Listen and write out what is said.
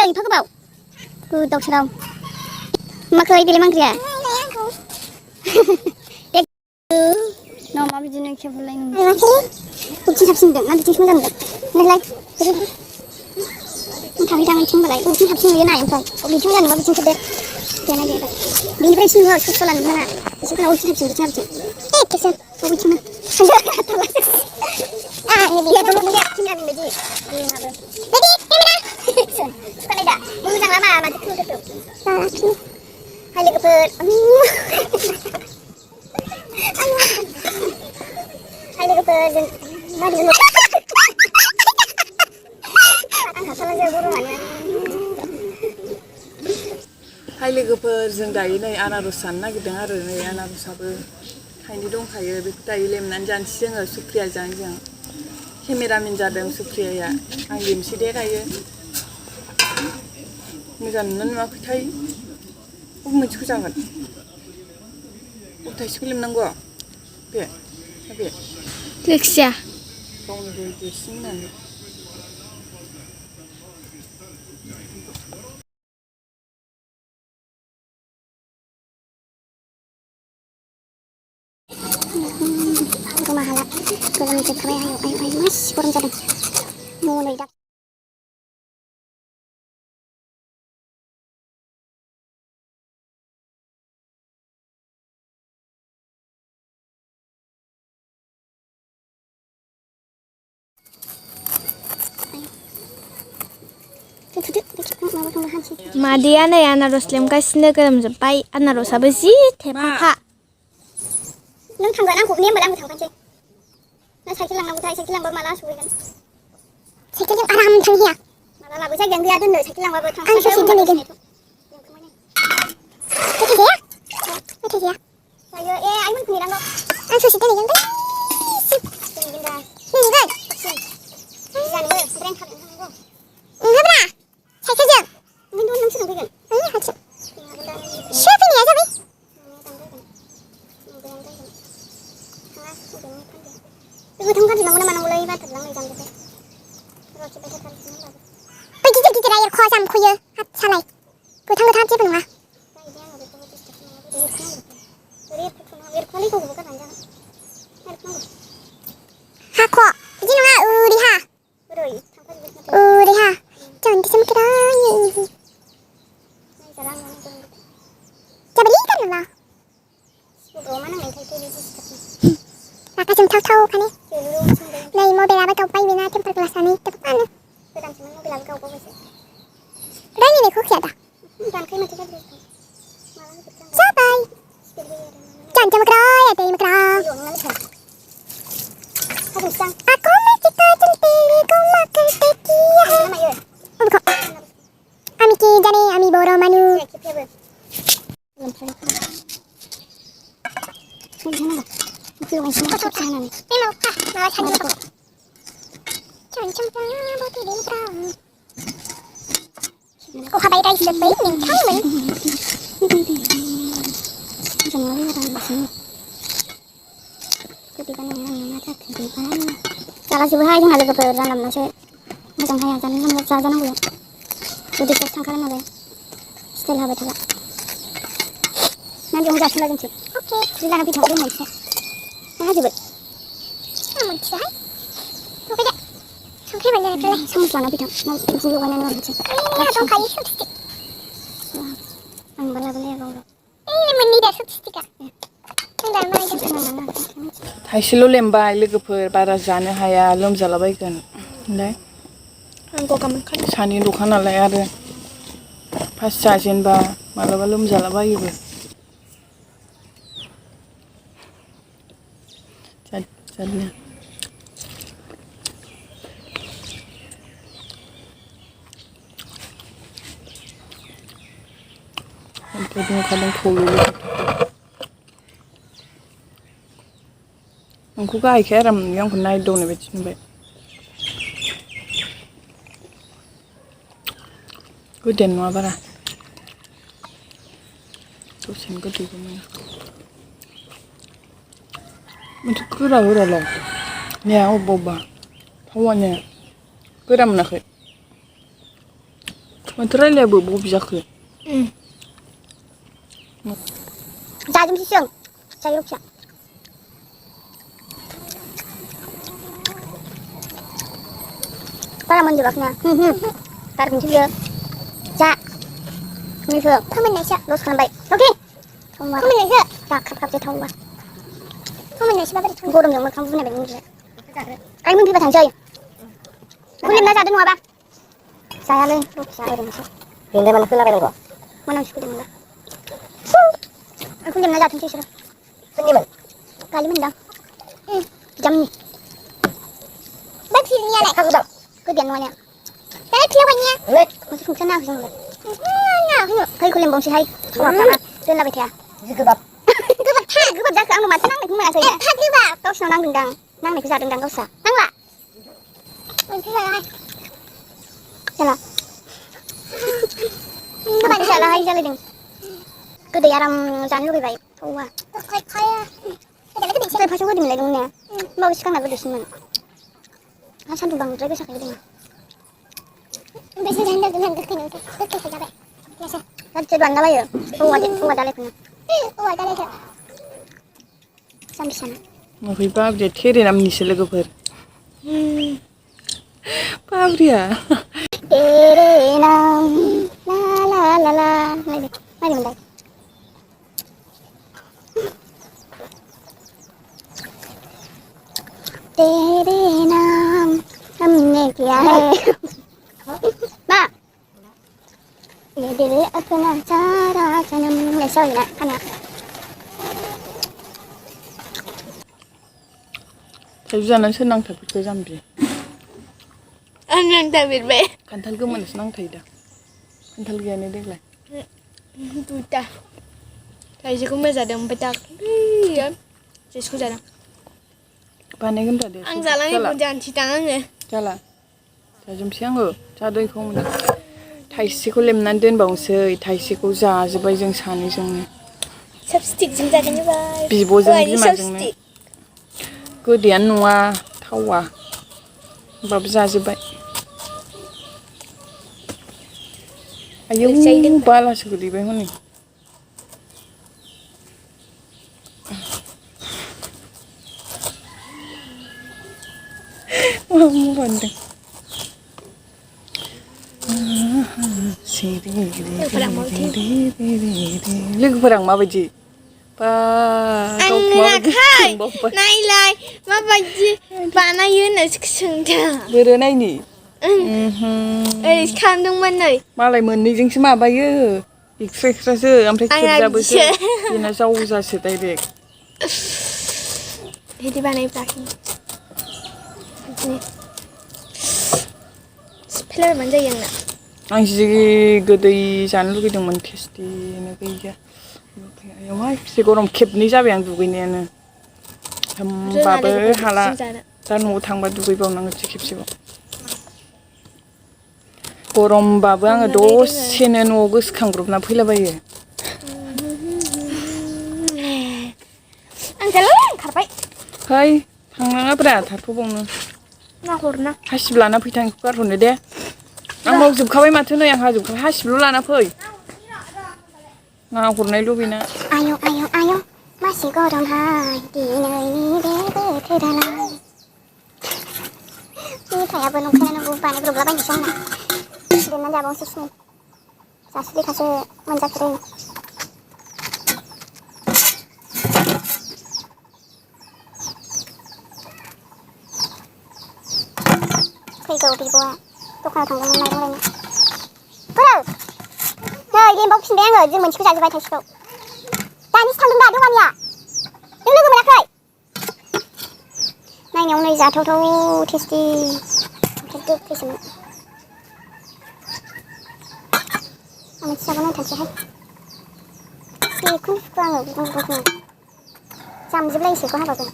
एफा गोबाव गोदाव सोराव माखै बेलाय मा ओंख्रिया नामा बिदिनो खेबलाय नों बबेथिं साबसिन नुदों ना बिथिंसो मोजां नुदों नोंलाय थाङै थाङै थिंबालाय बबेथिं साबसिन नुयो नाय ओमफ्राय बबेथिं मोजां नुबा बिथिं खेबदो देनाय देनाय बेनिफ्राय एसे नुवा सस लानो नाङा एसे खोनाव बबेथिं साबसिन एखेसो बबेथिंनो आंनि बिहाथ' लुबैया थिंगानि बायदि जोंहाबो बायदि केमेरा सुखानाय दा मोजां लामा माथो खोथौ हाय लोगोफोर हाय लोगोफोर जों मा होनो आं हाखाला जों बर'आनो हाय लोगोफोर जों दायो नै आनारस जानो नागिरदों आरो नै आनारसाबो थाइनै दंखायो बेखौ दायो लेमनानै जानोसै जोङो सुप्रिया जों केमेरामेन जादों सुप्रियाया आं लेमसै दे दायो मोजां नुना नुवाखैथाय बबे मोनसेखौ जागोन बबे थाइसेखौ लेमनांगौ बे जायखिजाया गावनो दै देरसिन होननानै गरमा हाला गोजां जोबखाबाय आयौ आयौ आयौ मासि गरम जादों मनै दा मादैया नै आनारस लेमगासिनो गोलोमजोब्बाय आनारसाबो जि थेफाफा नों थांगोन आंखौ ने होमबालाय आंबो थांफानोसै ना साइकेल लांनांगौथाय साइकेल लांबा माला सहैगोन साइकेलजों आराम थांहैया माला लाबो जायगायानो गैया दोननो साइकेल लांबाबो आं ससे दोनहैगोन मेथाइ जाया जायो ए आइमोनखौ नेनांगौ आं ससे दोनहैगोन दोनहैगोन दा दोनहैगोन जानोबो ओमफ्राय आं थाबायना थांनांगौ ओंहाब्रा साइकेलजों ओमफ्राय नों सोरजों फैगोन हारसिं सोर फैनाया जाबाय गोथां गानजोबनांगौ ना मानांगौलै बाथारलां नै जामजोब्बाय रखिबाय थाथारसै बै गिदिर गिदिरा एरख' जामख'यो हाब सालाय गोथां गोथां जेबो नङा हाख' बिदि नङा ओरै हा ओरै हा जानोसै मखेरायो जाबायलै गारनोला रागा जोंथावथावखाने नै मबाइलाबो गावबाय बेना टेम्पार ग्लासआनो गोदानसोमोन मबाइलाबो गावबावबायसो रायलायनायखौ होखाया दा दानखायो माथो गाज्रि जाबाय जानोसै मखेरायो दै मखेरा aku में चिता चलते को माकर tekiya अबेखौ आमिखि जाने आमि बर' मानु जालाजोबोहाय जोंहा लोगोफोर जानला मोनलासो मोजां हाया जाजानांगौ उदैफ्रासो थांखागोन नालाय स्टाइल हाबाय थाला ना बेयावनो जासिला जोंसो अके जि लाना फैथों दोननायसो ना हाजोबो आं मिथियाहाय सफैदो संख्रि बानलुनिफ्रायलाय सामस लाना फैथों बिदि लगायनानै हरनोसै दंखायो सपस्टिक आंबा लाबोलाया गावल' मोननै दा सपस्टिकआ थाइसेल' लेमबाय लोगोफोर बारा जानो हाया लोमजालाबायगोन ओमफ्राय आं गगा मोनखादों सानि दखा नालाय आरो फार्स्ट जाजेनबा मालाबा लोमजालाबायोबो जादनो ओमफ्राय ओंखारदों खौल'ल' आंखौ गाहायखाय आराम नुयो आंखौ नायदावनाय बायदि नुबाय गोदैयानो नङा बारा दसेनो गोदैबो मोनो माथो गोरा गोरालाय ने अबेबा थावानो गोरा मोनाखै माथो रायलायाबो बबे जाखो? जाजोबनोसै जों जायो फिसा बारा मोनजोबाखैना गारगोनसै बियो जा नैखौ फोमोननायसो लस खालामबाय अके फोमोननायसो जा खाब खाब थावबा फोमोननायसोबा बोरै गरमजों मोखां बुनाय बायदि मोनजोबो आइ मोनफैबा थांसै खुलिना जादो नङाबा जायालै लस ओरैनोसो बेनिफ्राय मानो खोलाबायनांगौ मोनामसो फैदोंमोनबा aku lihat aja sih sendiri kali mana jamnya bagus ni lah aku dah kemudian mana saya kira banyak masih fungsi nak sih nak kai kuliah bangsa hai apa dan lebih dia kebab kebab dah kamu macam nang ni mana saya kebab kau senang nang dendang nang ni kisah dendang kau sah nang lah mungkin lah salah kebab salah hai salah deng गोदै आराम जानो लुबैबाय थावा ओमफ्राय फार्स्टआव गोदै मोनलायदोंमोन ने होमबाबो सिगांना गोदैसिनमोन आरो सान्दुं बांद्राय गोसाखाय गोदैमोन ओमफ्राय जानो जागोन गोखैखौ जाबाय गाज्रि बानायलाबायो औवा दालायखौनो औवा दालायखौ जाम्बिसाना ओमफ्राय बाब्रिया थेरेनामनिसो लोगोफोर बाब्रिया तेरेनाम ला ला ला ला नायदो मोनलाय तेरे नाम हमने किया है मा ये दिल अपना सारा सनम ले सो ना खाना थाइजौ जानानै सोर नांथाबफैखो जाम्बि आं नांथाबफेरबाय खान्थाल गोमोनसो नांथायो दा खान्थाल गैयानो देग्लाय दुटा थाइजौखौ मोजादों ओमफ्राय दाख्लैयो जेसखौ जादों बानायगोन दा दे आं जालांनायखौ जानोसै दां आङो जाला जाजोबसै आङो जादैखौ मोनो थाइसेखौ लेमनानै दोनबावनोसै थाइसेखौ जाजोब्बाय जों सानैजोंनो सबस्टिकजों जागोन बाय बिब'जों बिमाजोंनो गोदैयानो नङा थावा होमबाबो जाजोब्बाय आयौ बालासो गोलैबाय हनै मा बुंबावदों लोगोफोरा माबायदि बा नायलाय माबायदि बानायो होननासो सोंदों बोरो नायनि ओरै खालामदोंमोन नै मालाय मोननैजोंसो माबायो एक्सट्रा एक्सट्रासो ओमफ्राय खेबजाबोसो बेना जावजासो डाइरेक्ट बिदि बानायब्लाखि बिदिनो सिफ्लेलाबायबानो जायो आंना आं जि गोदै जानो लुगैदोंमोन टेस्टिनो गैया आयौहाय बेसे गरम खेबनै जाबाय आं दुगैनायानो होमबाबो हाला दा न'आव थांबा दुगैबावनांगोनसो खेबसेबाव गरमबाबो आङो दसेनो न'आव गोसोखांब्रबना फैलाबायो आं जाला ओंखारबाय है थांनाङाब्रा थाथ'बावनो ना हरना हासिब लाना फै थांखौ गारहरनो दे आं मावजोबखाबाय माथो नै आं हाजोबखाबाय हासिबल' लाना फै ना हरनाय लुबैना आयौ आयौ आयौ मासे गरमहाय दिनैनि बे बोथोरालाय मिथायाबो नंखायानो बानायब्रबलाबायनोसै आंना दोननानै जाबावनोसै सिनि जासुदैखासो मोनजाफेरै फैगौ बिब'आ दखानाव थांदोंमोन माइरं लायनो नै लेमबावफिनबाय आङो जों मोनसेखौ जाजोब्बाय थाइसेखौ दानिसो थांदों दा दखानिया नों लोगो मोनाखै नायनायाव नै जाथावथाव टेस्टि ओमफ्राय गोखैसोमोन आं मोनसे जाबा नायथारसैहाय बेखौनो सुखु आङो गुबुन गुबुन जामजोबलायसैखौ हाबाबो